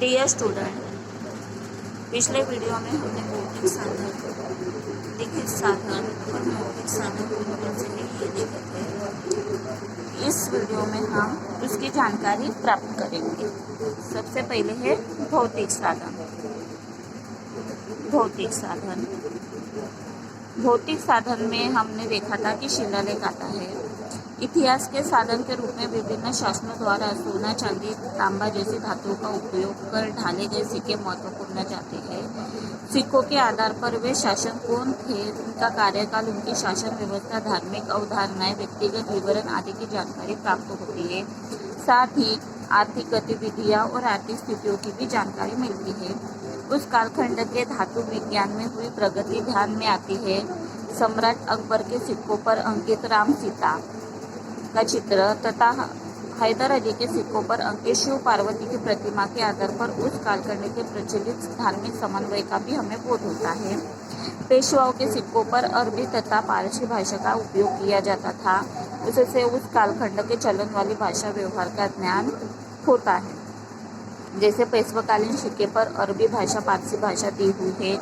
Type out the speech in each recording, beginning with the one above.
Deere student, पिछले video में हमने भौतिक साधन, लिखित साधन और मौखिक साधन दोनों से ये देखे थे। इस वीडियो में हम उसकी जानकारी प्राप्त करेंगे। सबसे पहले है भौतिक साधन। भौतिक साधन भौतिक साधन में हमने देखा था कि शिलालेख आता है। इतिहास के साधन के रूप में विभिन्न शासनों द्वारा सोना, चांदी, तांबा जैसी धातुओं का उपयोग कर ढाले गए सिक्के महत्वपूर्ण जाते हैं। सिक्कों के आधार पर वे शासन कौन थे, उनका कार्यकाल, उनकी शासन व्यवस्था, धार्मिक अवधारणाएं, व्यक्तिगत विवरण आदि की जानकारी प्राप्त होती है। साथ ही आर्थिक गतिविधियां और आर्थिक स्थितियों की भी जानकारी मिलती है। उस कालखंड के धातु विज्ञान में हुई प्रगति ध्यान में आती है। सम्राट अकबर के सिक्कों पर अंकित राम सीता का चित्र तथा हैदर अली के सिक्कों पर अंकित शिव पार्वती की प्रतिमा के आधार पर उस कालखंड के प्रचलित धार्मिक समन्वय का भी हमें बोध होता है। पेशवाओं के सिक्कों पर अरबी तथा पारसी भाषा का उपयोग किया जाता था। उससे उस कालखंड के चलन वाली भाषा व्यवहार का ज्ञान होता है। जैसे पेशवाकालीन सिक्के पर अरबी भाषा, पारसी भाषा दी हुई है,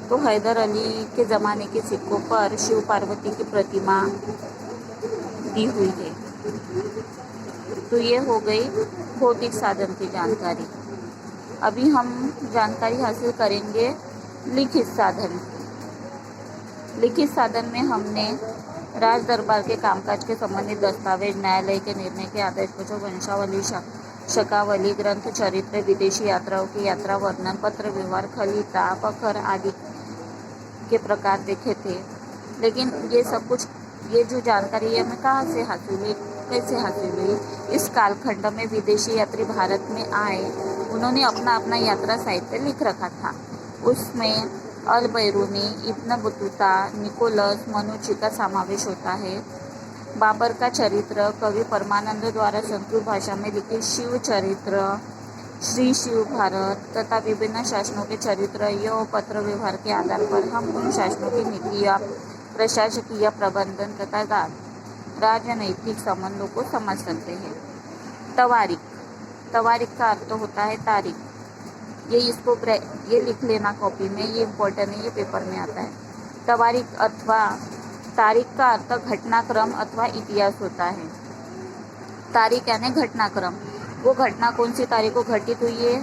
तो हैदर अली के ज़माने के सिक्कों पर शिव पार्वती की प्रतिमा दी हुई है। तो ये हो गई भौतिक साधन की जानकारी। अभी हम जानकारी हासिल करेंगे लिखित साधन। लिखित साधन में हमने राज दरबार के कामकाज के संबंधित दस्तावेज, न्यायालय के निर्णय के आदेश पत्र, वंशावली, शकावली, ग्रंथ, चरित्र, विदेशी यात्राओं की यात्रा वर्णन, पत्र व्यवहार, खलीता, पखर आदि के प्रकार देखे थे। लेकिन ये सब कुछ, ये जो जानकारी है हमें कहाँ से हासिल हुई, कैसे हासिल हुई? इस कालखंड में विदेशी यात्री भारत में आए, उन्होंने अपना अपना यात्रा साहित्य लिख रखा था। उसमें अल बैरूनी, इब्न बतूता, निकोलस, मनुची का समावेश होता है। बाबर का चरित्र, कवि परमानंद द्वारा संस्कृत भाषा में लिखित शिव चरित्र, श्री शिव भारत तथा विभिन्न शासनों के चरित्र, यह पत्र व्यवहार के आधार पर हम उन शासनों की नीतियाँ, प्रशासकीय प्रबंधन तथा राजनैतिक संबंधों को समझ सकते हैं। तवारीख। तवारीख का अर्थ होता है तारीख। ये लिख लेना कॉपी में, ये इम्पोर्टेंट है, ये पेपर में आता है। तवारीख अथवा तारीख का अर्थ घटनाक्रम अथवा इतिहास होता है। तारीख यानी घटनाक्रम। वो घटना कौन सी तारीख को घटित हुई है,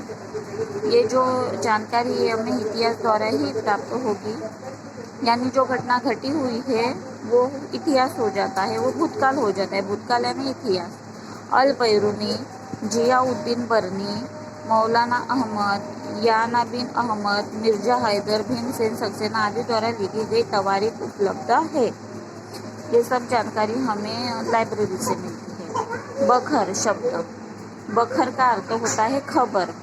ये जो जानकारी है हमें इतिहास द्वारा ही प्राप्त होगी। यानी जो घटना घटी हुई है वो इतिहास हो जाता है, वो भूतकाल हो जाता है। भूतकाल यानी इतिहास। अल बैरूनी, जियाउद्दीन बर्नी, मौलाना अहमद, याना बिन अहमद, मिर्जा हैदर, भीमसेन सक्सेना आदि द्वारा लिखी गई तवारीख उपलब्ध है। ये सब जानकारी हमें लाइब्रेरी से मिलती है। बखर शब्द। बखर का अर्थ होता है खबर।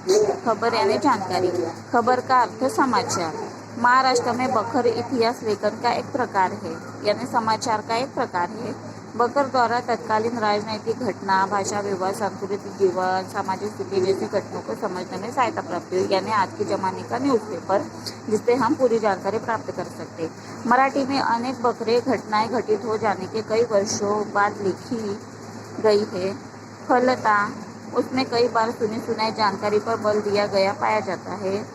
खबर यानी जानकारी। खबर का अर्थ समाचार। महाराष्ट्र में बखर इतिहास लेखन का एक प्रकार है, यानी समाचार का एक प्रकार है। बखर द्वारा तत्कालीन राजनैतिक घटना, भाषा व्यवहार, सांस्कृतिक जीवन, सामाजिक स्थिति जैसी घटनाओं को समझने में सहायता प्राप्त हुई। यानी आज के ज़माने का न्यूज़पेपर, जिससे हम पूरी जानकारी प्राप्त कर सकते हैं। मराठी में अनेक बखरे घटनाएं घटित हो जाने के कई वर्षों बाद लिखी गई है। फलता, उसमें कई बार सुनी सुनाई जानकारी पर बल दिया गया पाया जाता है।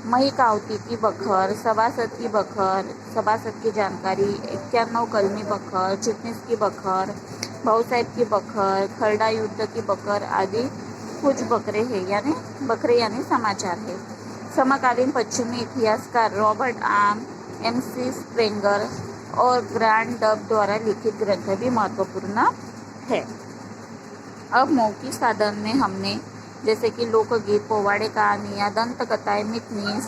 महिकावती की बखर, सभासद की बखर, सभासद की जानकारी, 91 कलमी बखर, चिटनीस की बखर, भाऊसाहेब की बखर, खरडा युद्ध की बखर आदि कुछ बकरे हैं, यानी बकरे यानी समाचार है। समकालीन पश्चिमी इतिहासकार रॉबर्ट आम, MC स्प्रेंगर और ग्रांड डब द्वारा लिखित ग्रंथ भी महत्वपूर्ण है। अब मौखिक साधन में हमने जैसे कि लोकगीत, पोवाड़े, कहानियाँ, दंत कथाएं, मिथनीस,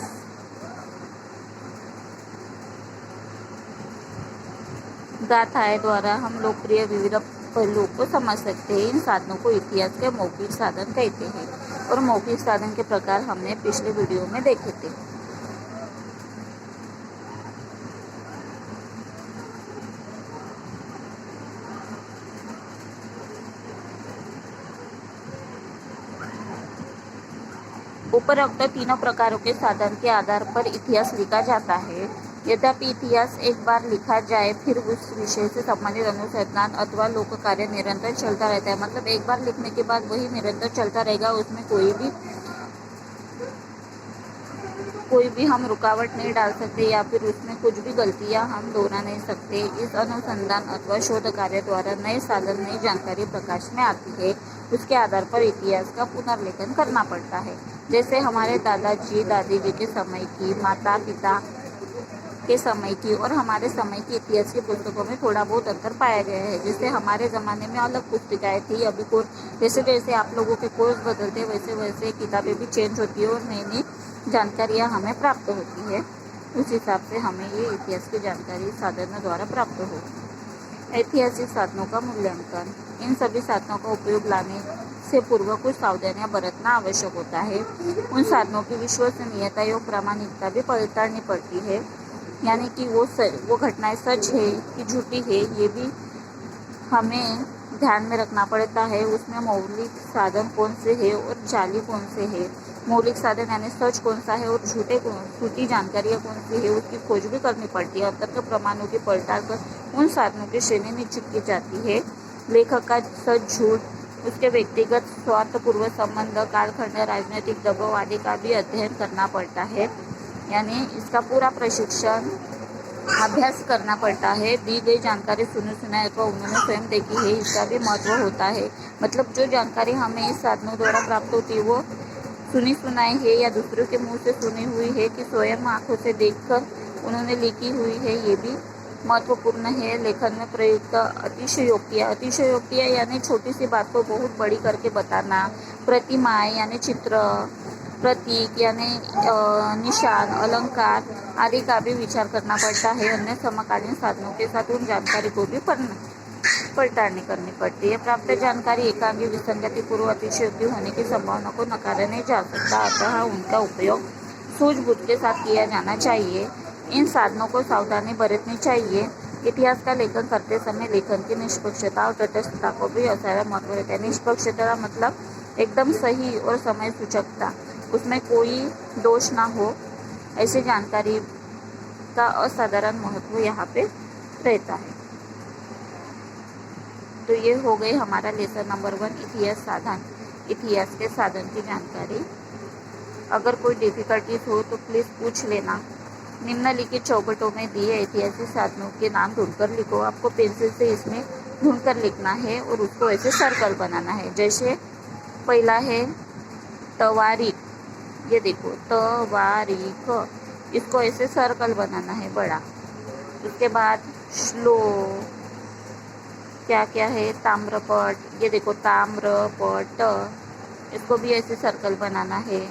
गाथाएं द्वारा हम लोकप्रिय विविध पहलुओं को समझ सकते हैं। इन साधनों को इतिहास के मौखिक साधन कहते हैं और मौखिक साधन के प्रकार हमने पिछले वीडियो में देखे थे। उपरोक्त तीनों प्रकारों के साधन के आधार पर इतिहास लिखा जाता है। यद्यपि इतिहास एक बार लिखा जाए फिर उस विषय से संबंधित अनुसंधान अथवा लोक कार्य निरंतर चलता रहता है। मतलब एक बार लिखने के बाद वही निरंतर चलता रहेगा, उसमें कोई भी कोई भी हम रुकावट नहीं डाल सकते या फिर उसमें कुछ भी गलतियां हम दोहरा नहीं सकते। इस अनुसंधान अथवा शोध कार्य द्वारा नए साधन, नई जानकारी प्रकाश में आती है। उसके आधार पर इतिहास का पुनर्लेखन करना पड़ता है। जैसे हमारे दादाजी दादी जी के समय की, माता पिता के समय की और हमारे समय की इतिहास की पुस्तकों में थोड़ा बहुत अंतर पाया गया है। जैसे हमारे ज़माने में अलग पुस्तिकाएँ थी, अभी कोर्स जैसे जैसे आप लोगों के कोर्स बदलते हैं वैसे वैसे किताबें भी चेंज होती है और नई नई जानकारियाँ हमें प्राप्त होती है। उस हिसाब से हमें ये इतिहास की जानकारी साधनों द्वारा प्राप्त होगी। ऐतिहासिक साधनों का मूल्यांकन। इन सभी साधनों का उपयोग लाने से पूर्व कुछ सावधानियां बरतना आवश्यक होता है। उन साधनों की विश्वसनीयता एवं प्रामाणिकता भी पड़तालनी पड़ती है, यानी कि वो घटनाएं सच है कि झूठी है, ये भी हमें ध्यान में रखना पड़ता है। उसमें मौलिक साधन कौन से है और जाली कौन से है। मौलिक साधन यानी सच कौन सा है और झूठी जानकारियाँ कौन सी है, उसकी खोज भी करनी पड़ती है। अंतर्गत प्रमाणों की पड़ताल कर उन साधनों की श्रेणी निश्चित की जाती है। लेखक का सच झूठ, उसके व्यक्तिगत स्वार्थपूर्वक संबंध, कालखंड, राजनीतिक दबाव आदि का भी अध्ययन करना पड़ता है, यानी इसका पूरा प्रशिक्षण अभ्यास करना पड़ता है। दी गई जानकारी सुनी सुनाई अथवा उन्होंने स्वयं देखी है, इसका भी महत्व होता है। मतलब जो जानकारी हमें इस साधनों द्वारा प्राप्त होती है वो सुनी सुनाई है या दूसरों के मुंह से सुनी हुई है कि स्वयं आंखों से देखकर उन्होंने लिखी हुई है, ये भी महत्वपूर्ण है। लेखन में प्रयुक्त अतिशयोक्तियाँ यानी छोटी सी बात को बहुत बड़ी करके बताना। प्रतिमाएं यानी चित्र, प्रतीक यानी निशान, अलंकार आदि का भी विचार करना पड़ता है। अन्य समकालीन साधनों के साथ उन जानकारी को भी पड़ताल करनी पड़ती है। प्राप्त जानकारी एकांगी, विसंगति पूर्व, अतिशयोक्ति होने की संभावना को नकारा नहीं जा सकता, अतः उनका उपयोग सूझबूझ के साथ किया जाना चाहिए। इन साधनों को सावधानी बरतनी चाहिए। इतिहास का लेखन करते समय लेखन की निष्पक्षता और तटस्थता को भी असाधारण महत्व रहता है। निष्पक्षता मतलब एकदम सही और समय सूचकता, उसमें कोई दोष ना हो, ऐसी जानकारी का असाधारण महत्व यहाँ पे रहता है। तो ये हो गई हमारा लेसन नंबर 1 इतिहास साधन, इतिहास के साधन की जानकारी। अगर कोई डिफिकल्टीज हो तो प्लीज़ पूछ लेना। निम्नलिखित चौखटों में दिए ऐतिहासिक साधनों के नाम ढूंढकर लिखो। आपको पेंसिल से इसमें ढूंढकर लिखना है और उसको ऐसे सर्कल बनाना है। जैसे पहला है तवारीख, ये देखो तवारीख, इसको ऐसे सर्कल बनाना है बड़ा। उसके बाद श्लोक, क्या क्या है, ताम्रपट, ये देखो ताम्रपट, इसको भी ऐसे सर्कल बनाना है।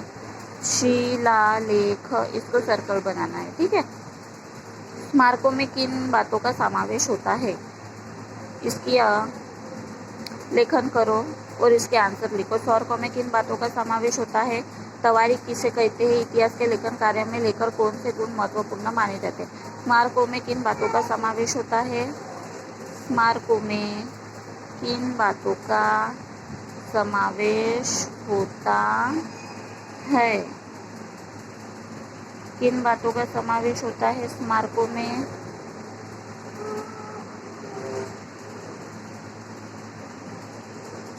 शिलालेख, इसको सर्कल बनाना है, ठीक है। स्मारकों में किन बातों का समावेश होता है, इसकी लेखन करो और इसके आंसर लिखो। स्मारकों में किन बातों का समावेश होता है, तवारीख किसे कहते हैं, इतिहास के लेखन कार्य में लेकर कौन से गुण महत्वपूर्ण माने जाते हैं। स्मारकों में किन बातों का समावेश होता है, स्मारकों में किन बातों का समावेश होता है, किन बातों का समावेश होता है स्मारकों में,